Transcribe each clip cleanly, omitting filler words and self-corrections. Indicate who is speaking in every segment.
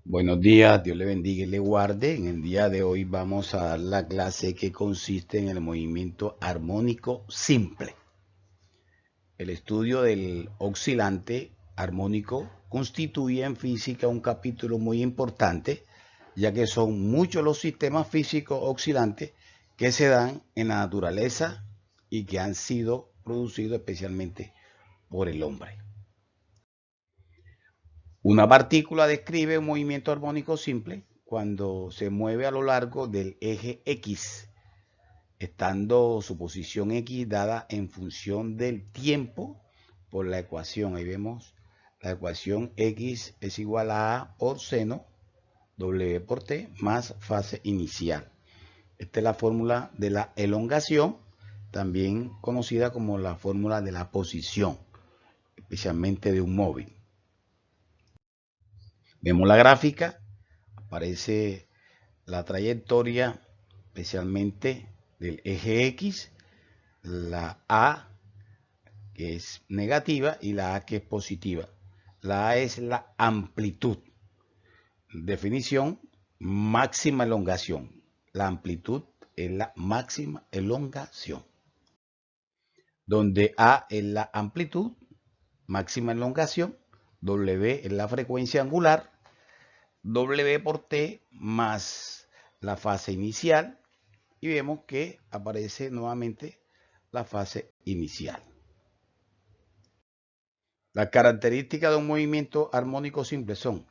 Speaker 1: Buenos días, Dios le bendiga y le guarde. En el día de hoy vamos a dar la clase que consiste en el movimiento armónico simple. El estudio del oscilante armónico constituye en física un capítulo muy importante, ya que son muchos los sistemas físicos oscilantes que se dan en la naturaleza y que han sido producidos especialmente por el hombre. Una partícula describe un movimiento armónico simple cuando se mueve a lo largo del eje X, estando su posición X dada en función del tiempo por la ecuación. Ahí vemos la ecuación X es igual a A por seno W por T más fase inicial. Esta es la fórmula de la elongación, también conocida como la fórmula de la posición, especialmente de un móvil. Vemos la gráfica, aparece la trayectoria especialmente del eje X, la A que es negativa y la A que es positiva. La A es la amplitud. Definición, máxima elongación. La amplitud es la máxima elongación. Donde A es la amplitud, máxima elongación, W es la frecuencia angular, W por T más la fase inicial, y vemos que aparece nuevamente la fase inicial. Las características de un movimiento armónico simple son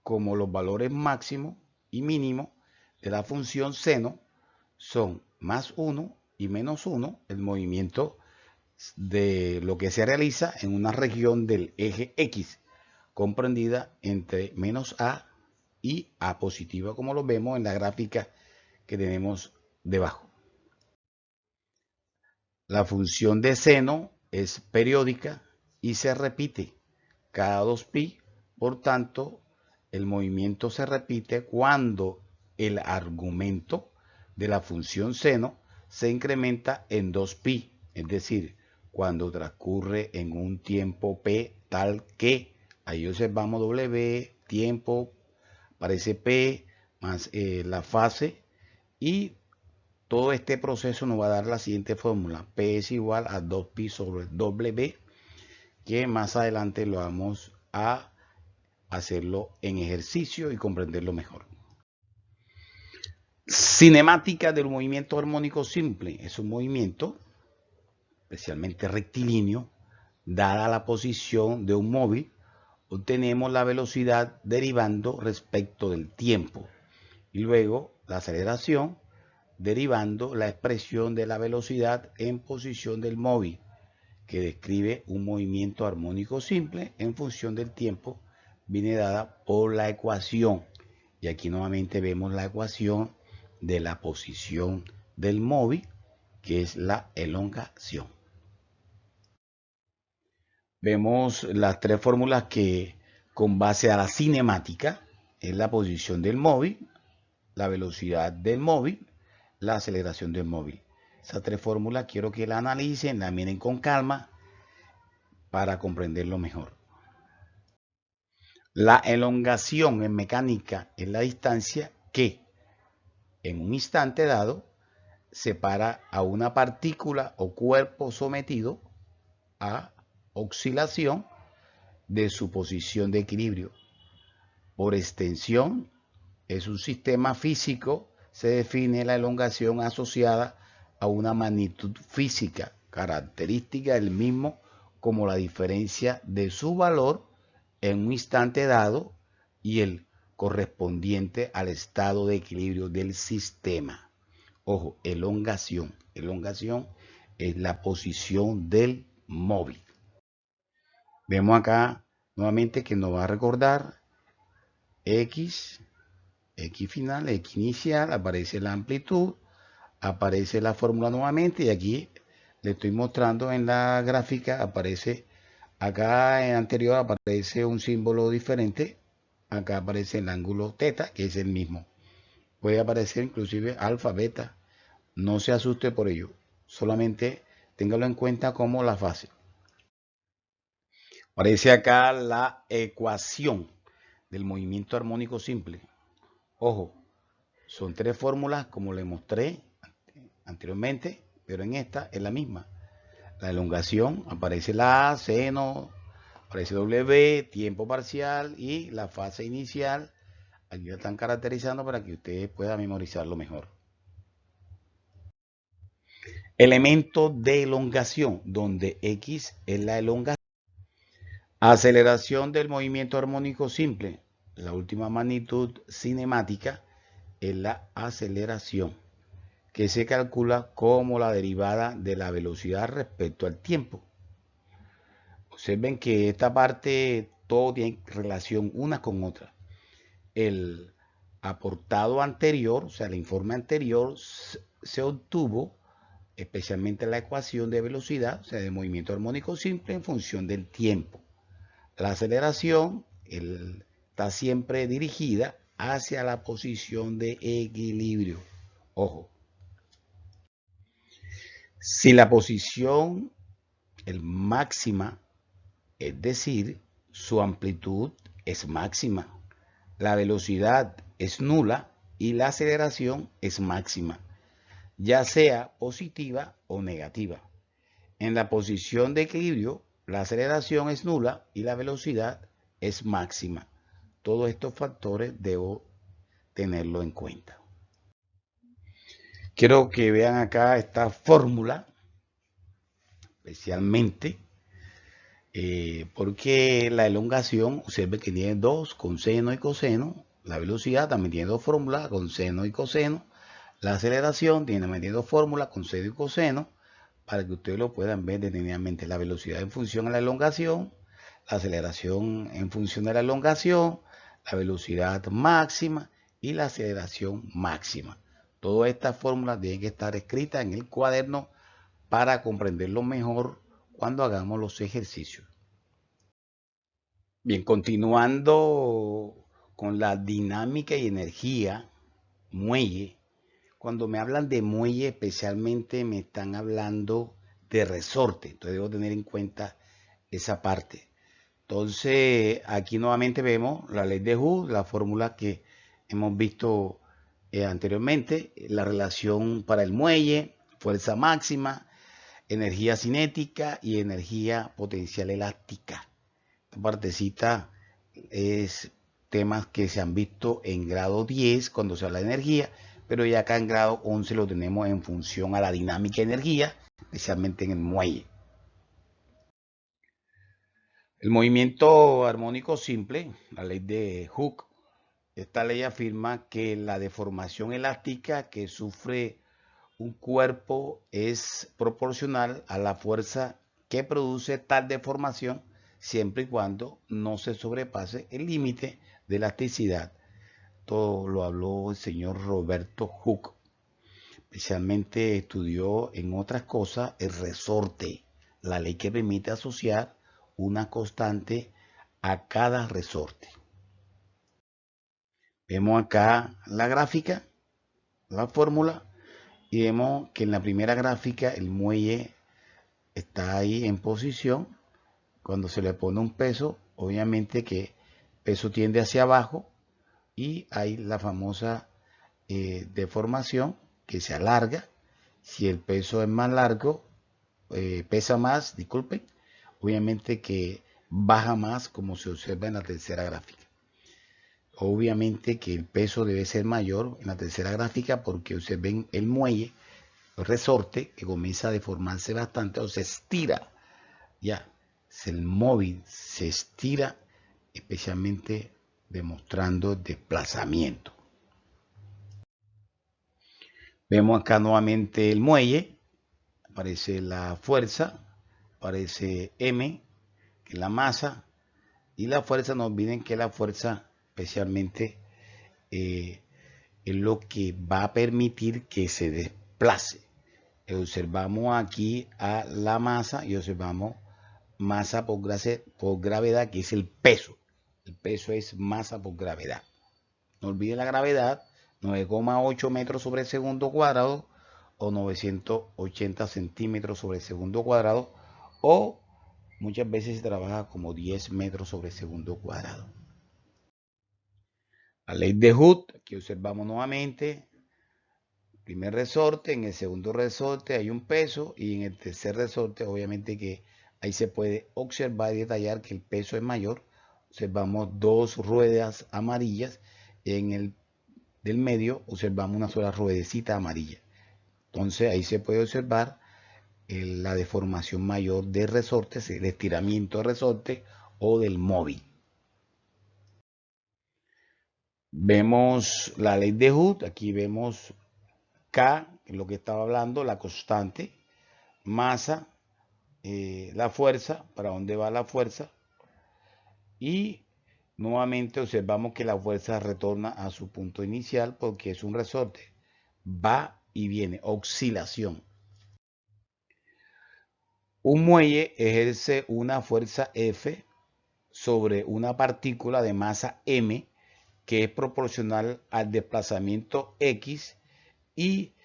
Speaker 1: como los valores máximos y mínimos de la función seno son más 1 y menos 1, el movimiento de lo que se realiza en una región del eje X, comprendida entre menos A y A positiva, como lo vemos en la gráfica que tenemos debajo. La función de seno es periódica y se repite cada 2pi, por tanto, el movimiento se repite cuando el argumento de la función seno se incrementa en 2pi, es decir, cuando transcurre en un tiempo p tal que, ahí observamos w, tiempo, aparece p, más la fase, y todo este proceso nos va a dar la siguiente fórmula. P es igual a 2pi sobre W, que más adelante lo vamos a hacerlo en ejercicio y comprenderlo mejor. Cinemática del movimiento armónico simple. Es un movimiento especialmente rectilíneo. Dada la posición de un móvil, obtenemos la velocidad derivando respecto del tiempo. Y luego la aceleración derivando la expresión de la velocidad en posición del móvil, que describe un movimiento armónico simple en función del tiempo, viene dada por la ecuación. Y aquí nuevamente vemos la ecuación de la posición del móvil, que es la elongación. Vemos las tres fórmulas que, con base a la cinemática, es la posición del móvil, la velocidad del móvil, la aceleración del móvil. Esas tres fórmulas quiero que la analicen, la miren con calma para comprenderlo mejor. La elongación en mecánica es la distancia que, en un instante dado, separa a una partícula o cuerpo sometido a oscilación de su posición de equilibrio. Por extensión, es un sistema físico, se define la elongación asociada a una magnitud física, característica del mismo como la diferencia de su valor en un instante dado y el correspondiente al estado de equilibrio del sistema. Ojo, elongación. Elongación es la posición del móvil. Vemos acá nuevamente que nos va a recordar X, X final, X inicial, aparece la amplitud, aparece la fórmula nuevamente y aquí le estoy mostrando en la gráfica, aparece acá en anterior aparece un símbolo diferente, acá aparece el ángulo teta, que es el mismo. Puede aparecer inclusive alfa, beta, no se asuste por ello, solamente téngalo en cuenta como la fase. Aparece acá la ecuación del movimiento armónico simple. Ojo, son tres fórmulas como le mostré anteriormente, pero en esta es la misma. La elongación, aparece la A, seno, aparece W, tiempo parcial y la fase inicial. Aquí la están caracterizando para que ustedes puedan memorizarlo mejor. Elemento de elongación, donde X es la elongación. Aceleración del movimiento armónico simple. La última magnitud cinemática es la aceleración, que se calcula como la derivada de la velocidad respecto al tiempo. Observen que esta parte todo tiene relación una con otra. El aportado anterior, o sea, el informe anterior, se obtuvo especialmente la ecuación de velocidad, o sea, de movimiento armónico simple en función del tiempo. La aceleración está siempre dirigida hacia la posición de equilibrio. Ojo. Si la posición es máxima, es decir, su amplitud es máxima, la velocidad es nula y la aceleración es máxima, ya sea positiva o negativa. En la posición de equilibrio, la aceleración es nula y la velocidad es máxima. Todos estos factores debo tenerlo en cuenta. Quiero que vean acá esta fórmula, especialmente porque la elongación, observe que tiene dos, con seno y coseno. La velocidad también tiene dos fórmulas, con seno y coseno. La aceleración tiene también dos fórmulas, con seno y coseno, para que ustedes lo puedan ver detenidamente. La velocidad en función de la elongación, la aceleración en función de la elongación, la velocidad máxima y la aceleración máxima. Todas estas fórmulas tienen que estar escritas en el cuaderno para comprenderlo mejor cuando hagamos los ejercicios. Bien, continuando con la dinámica y energía, muelle. Cuando me hablan de muelle, especialmente me están hablando de resorte. Entonces debo tener en cuenta esa parte. Entonces, aquí nuevamente vemos la ley de Hooke, la fórmula que hemos visto anteriormente, la relación para el muelle, fuerza máxima, energía cinética y energía potencial elástica. Esta partecita es temas que se han visto en grado 10 cuando se habla de energía, pero ya acá en grado 11 lo tenemos en función a la dinámica de energía, especialmente en el muelle. El movimiento armónico simple, la ley de Hooke, esta ley afirma que la deformación elástica que sufre un cuerpo es proporcional a la fuerza que produce tal deformación siempre y cuando no se sobrepase el límite de elasticidad. Todo lo habló el señor Roberto Hooke. Especialmente estudió en otras cosas el resorte, la ley que permite asociar una constante a cada resorte. Vemos acá la gráfica, la fórmula, y vemos que en la primera gráfica el muelle está ahí en posición. Cuando se le pone un peso, obviamente que el peso tiende hacia abajo y hay la famosa deformación que se alarga. Si el peso es más largo, pesa más, disculpen, obviamente que baja más, como se observa en la tercera gráfica. Obviamente que el peso debe ser mayor en la tercera gráfica porque observen el muelle, el resorte, que comienza a deformarse bastante o se estira. Ya, el móvil se estira, especialmente demostrando desplazamiento. Vemos acá nuevamente el muelle, aparece la fuerza, aparece M, que es la masa, y la fuerza, no olviden que la fuerza especialmente es lo que va a permitir que se desplace. Observamos aquí a la masa y observamos masa por gravedad, que es el peso. El peso es masa por gravedad. No olviden la gravedad, 9,8 metros sobre segundo cuadrado o 980 centímetros sobre segundo cuadrado, o muchas veces se trabaja como 10 metros sobre segundo cuadrado. La ley de Hooke, aquí observamos nuevamente, primer resorte, en el segundo resorte hay un peso y en el tercer resorte obviamente que ahí se puede observar y detallar que el peso es mayor. Observamos dos ruedas amarillas, en el del medio observamos una sola ruedecita amarilla. Entonces ahí se puede observar la deformación mayor de resortes, el estiramiento de resorte o del móvil. Vemos la ley de Hooke, aquí vemos K, lo que estaba hablando, la constante, masa, la fuerza, para dónde va la fuerza, y nuevamente observamos que la fuerza retorna a su punto inicial porque es un resorte, va y viene, oscilación. Un muelle ejerce una fuerza F sobre una partícula de masa M que es proporcional al desplazamiento X y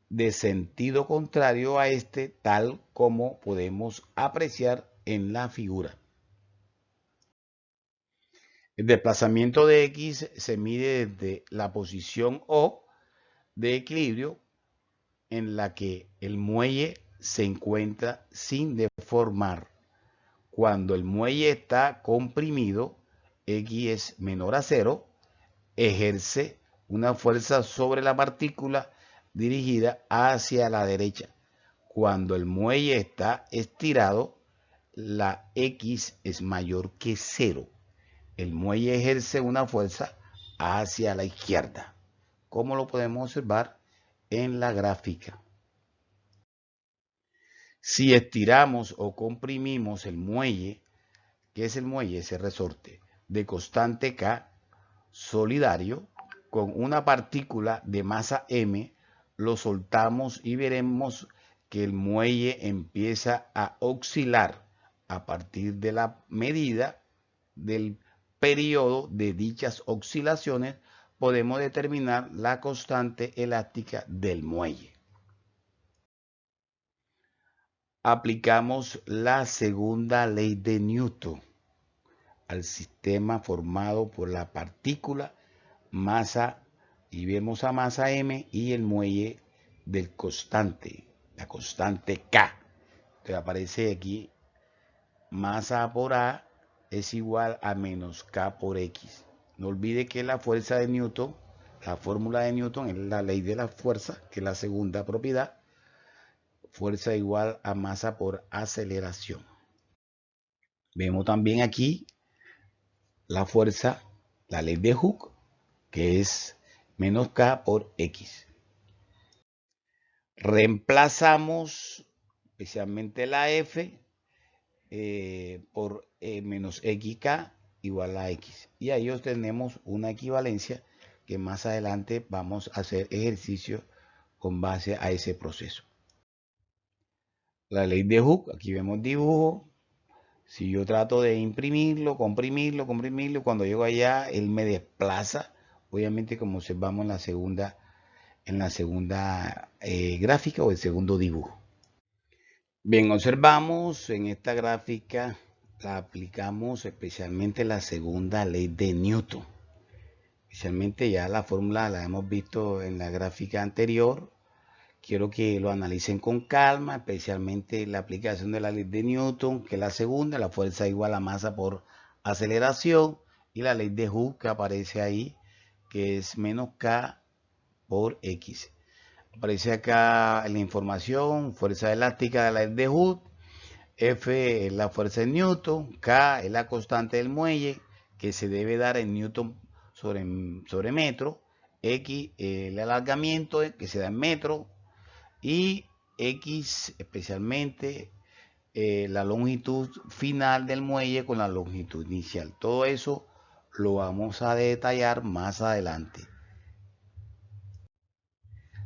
Speaker 1: de sentido contrario a este, tal como podemos apreciar en la figura. El desplazamiento de X se mide desde la posición O de equilibrio en la que el muelle se encuentra sin deformar. Cuando el muelle está comprimido, X es menor a 0, ejerce una fuerza sobre la partícula dirigida hacia la derecha. Cuando el muelle está estirado, la X es mayor que 0. El muelle ejerce una fuerza hacia la izquierda, como lo podemos observar en la gráfica. Si estiramos o comprimimos el muelle, ¿qué es el muelle? Ese resorte de constante K solidario con una partícula de masa M, lo soltamos y veremos que el muelle empieza a oscilar a partir de la medida del periodo de dichas oscilaciones. Podemos determinar la constante elástica del muelle. Aplicamos la segunda ley de Newton al sistema formado por la partícula, masa, y vemos a masa M y el muelle del constante, la constante K. Entonces aparece aquí masa por A es igual a menos K por X. No olvide que la fuerza de Newton, la fórmula de Newton es la ley de la fuerza, que es la segunda propiedad. Fuerza igual a masa por aceleración. Vemos también aquí la fuerza, la ley de Hooke, que es menos K por X. Reemplazamos especialmente la F por menos XK igual a X. Y ahí obtenemos una equivalencia que más adelante vamos a hacer ejercicio con base a ese proceso. La ley de Hooke, aquí vemos dibujo. Si yo trato de imprimirlo, comprimirlo, cuando llego allá, él me desplaza. Obviamente, como observamos en la segunda gráfica o el segundo dibujo. Bien, observamos en esta gráfica, la aplicamos especialmente la segunda ley de Newton. Especialmente ya la fórmula la hemos visto en la gráfica anterior. Quiero que lo analicen con calma, especialmente la aplicación de la ley de Newton, que es la segunda, la fuerza igual a masa por aceleración, y la ley de Hooke que aparece ahí, que es menos K por X. Aparece acá en la información, fuerza elástica de la ley de Hooke, F es la fuerza en Newton, K es la constante del muelle, que se debe dar en Newton sobre metro, X el alargamiento que se da en metro, y X especialmente la longitud final del muelle con la longitud inicial. Todo eso lo vamos a detallar más adelante.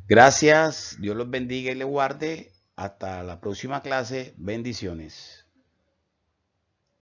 Speaker 1: Gracias, Dios los bendiga y les guarde. Hasta la próxima clase. Bendiciones.